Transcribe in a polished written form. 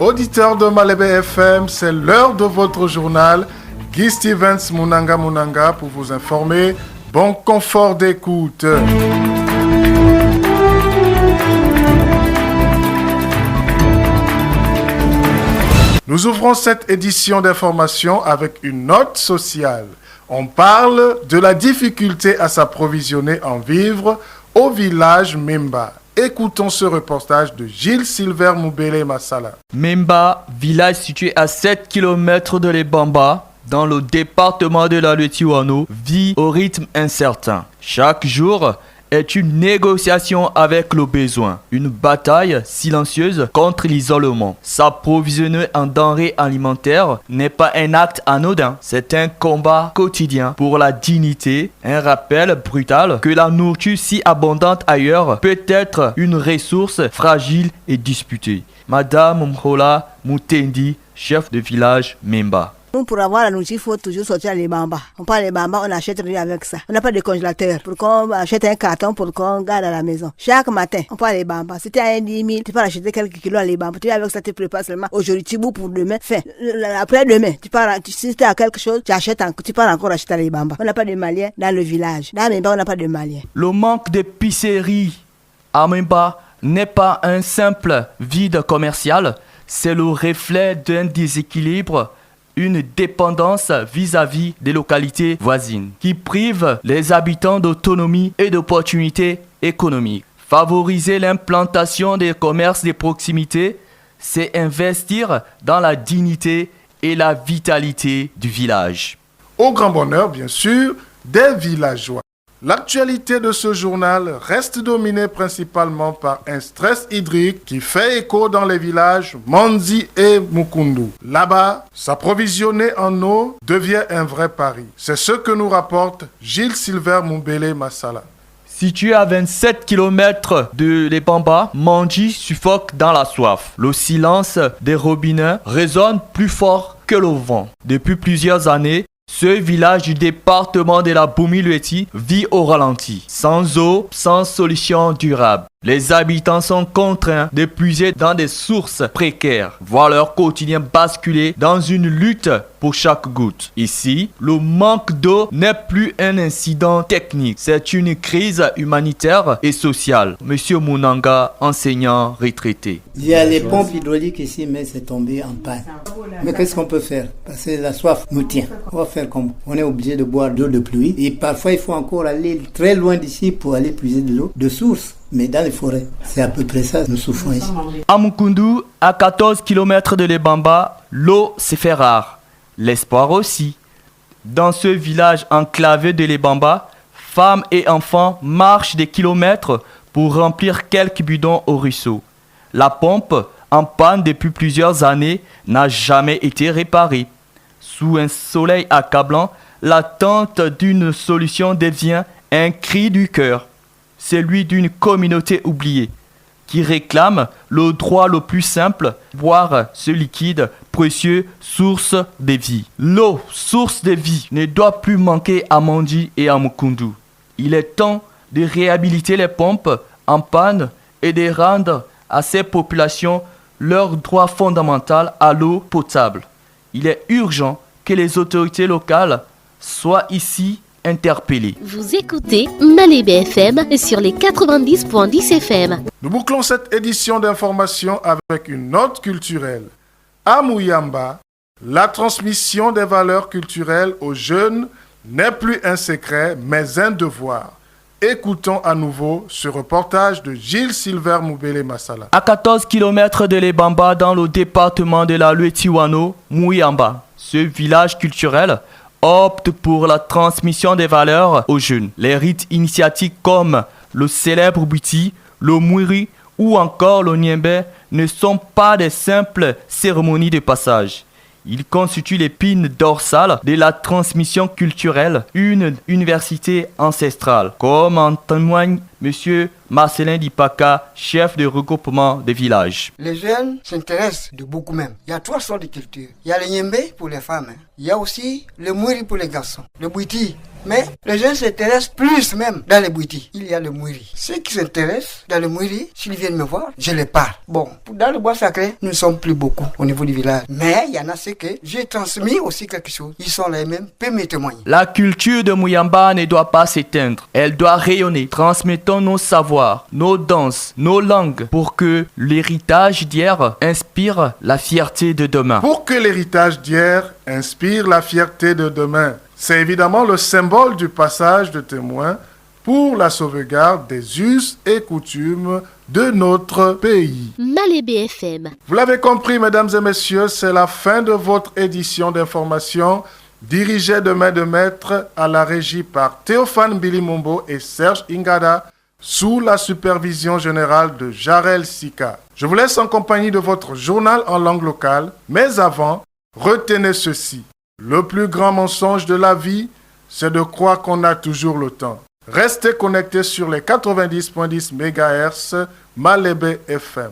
Auditeurs de Malebe FM, c'est l'heure de votre journal. Guy Stevens Munanga pour vous informer. Bon confort d'écoute. Nous ouvrons cette édition d'information avec une note sociale. On parle de la difficulté à s'approvisionner en vivres au village Memba. Écoutons ce reportage de Gilles Silver Moubele Massala. Memba, village situé à 7 km de Lebamba, dans le département de la Letiwano, vit au rythme incertain. Chaque jour est une négociation avec le besoin, une bataille silencieuse contre l'isolement. S'approvisionner en denrées alimentaires n'est pas un acte anodin, c'est un combat quotidien pour la dignité, un rappel brutal que la nourriture si abondante ailleurs peut être une ressource fragile et disputée. Madame Mhola Moutendi, chef de village Memba. Pour avoir la nourriture, il faut toujours sortir les bambas. On prend les bambas, on achète rien avec ça. On n'a pas de congélateur pour qu'on achète un carton pour qu'on garde à la maison. Chaque matin, on prend les bambas. Si tu as un 10 000, tu peux acheter quelques kilos à les bambas. Tu avec ça, tu prépares seulement aujourd'hui, tu bouges pour demain. Fin. Après-demain, si tu as quelque chose, tu achètes, tu pars encore acheter les bambas. On n'a pas de Maliens dans le village. Dans Memba, on n'a pas de Maliens. Le manque d'épicerie à Memba n'est pas un simple vide commercial, c'est le reflet d'un déséquilibre, une dépendance vis-à-vis des localités voisines qui privent les habitants d'autonomie et d'opportunités économiques. Favoriser l'implantation des commerces de proximité, c'est investir dans la dignité et la vitalité du village. Au grand bonheur, bien sûr, des villageois. L'actualité de ce journal reste dominée principalement par un stress hydrique qui fait écho dans les villages Manzi et Mukundu. Là-bas, s'approvisionner en eau devient un vrai pari. C'est ce que nous rapporte Gilles Silver Moubele Massala. Situé à 27 km de Lebamba, Manji suffoque dans la soif. Le silence des robinets résonne plus fort que le vent. Depuis plusieurs années, ce village du département de la Boumi-Lueti vit au ralenti, sans eau, sans solution durable. Les habitants sont contraints de puiser dans des sources précaires, voir leur quotidien basculer dans une lutte pour chaque goutte. Ici, le manque d'eau n'est plus un incident technique, c'est une crise humanitaire et sociale. Monsieur Munanga, enseignant retraité. Il y a les pompes hydrauliques ici, mais c'est tombé en panne. Mais qu'est-ce qu'on peut faire? Parce que la soif nous tient. On va faire comme? On est obligé de boire de l'eau de pluie et parfois il faut encore aller très loin d'ici pour aller puiser de l'eau de source. Mais dans les forêts, c'est à peu près ça, nous souffrons ici. À Mukundu, à 14 km de Lebamba, l'eau se fait rare. L'espoir aussi. Dans ce village enclavé de Lebamba, femmes et enfants marchent des kilomètres pour remplir quelques bidons au ruisseau. La pompe, en panne depuis plusieurs années, n'a jamais été réparée. Sous un soleil accablant, l'attente d'une solution devient un cri du cœur. Celui d'une communauté oubliée, qui réclame le droit le plus simple, boire ce liquide précieux, source de vie. L'eau, source de vie, ne doit plus manquer à Mandi et à Mukundu. Il est temps de réhabiliter les pompes en panne et de rendre à ces populations leur droit fondamental à l'eau potable. Il est urgent que les autorités locales soient ici interpellés. Vous écoutez Malebe FM sur les 90.10 FM. Nous bouclons cette édition d'information avec une note culturelle. À Mouyamba, la transmission des valeurs culturelles aux jeunes n'est plus un secret, mais un devoir. Écoutons à nouveau ce reportage de Gilles Silver Moubele Massala. À 14 km de Lebamba, dans le département de la Letiwano, Mouyamba, ce village culturel opte pour la transmission des valeurs aux jeunes. Les rites initiatiques comme le célèbre Biti, le Mwiri ou encore le Niembe ne sont pas des simples cérémonies de passage. Ils constituent l'épine dorsale de la transmission culturelle, une université ancestrale, comme en témoigne M. Marcelin Dipaka, chef de regroupement des villages. Les jeunes s'intéressent de beaucoup même. Il y a 3 sortes de cultures. Il y a le Niembe pour les femmes. Il y a aussi le Mwiri pour les garçons. Le Bwiti Mais les gens s'intéressent plus même dans les boutiques. Il y a le Mouiri. Ceux qui s'intéressent dans le Mouiri, s'ils viennent me voir, je les parle. Bon, dans le bois sacré, nous ne sommes plus beaucoup au niveau du village. Mais il y en a ceux que j'ai transmis aussi quelque chose. Ils sont les mêmes, peuvent me témoigner. La culture de Mouyamba ne doit pas s'éteindre. Elle doit rayonner. Transmettons nos savoirs, nos danses, nos langues pour que l'héritage d'hier inspire la fierté de demain. Pour que l'héritage d'hier inspire la fierté de demain, c'est évidemment le symbole du passage de témoin pour la sauvegarde des us et coutumes de notre pays. Malébé FM. Vous l'avez compris, mesdames et messieurs, c'est la fin de votre édition d'information dirigée de main de maître à la régie par Théophane Bilimombo et Serge Ingada sous la supervision générale de Jarel Sika. Je vous laisse en compagnie de votre journal en langue locale, mais avant, retenez ceci. Le plus grand mensonge de la vie, c'est de croire qu'on a toujours le temps. Restez connectés sur les 90.10 MHz Malébé FM.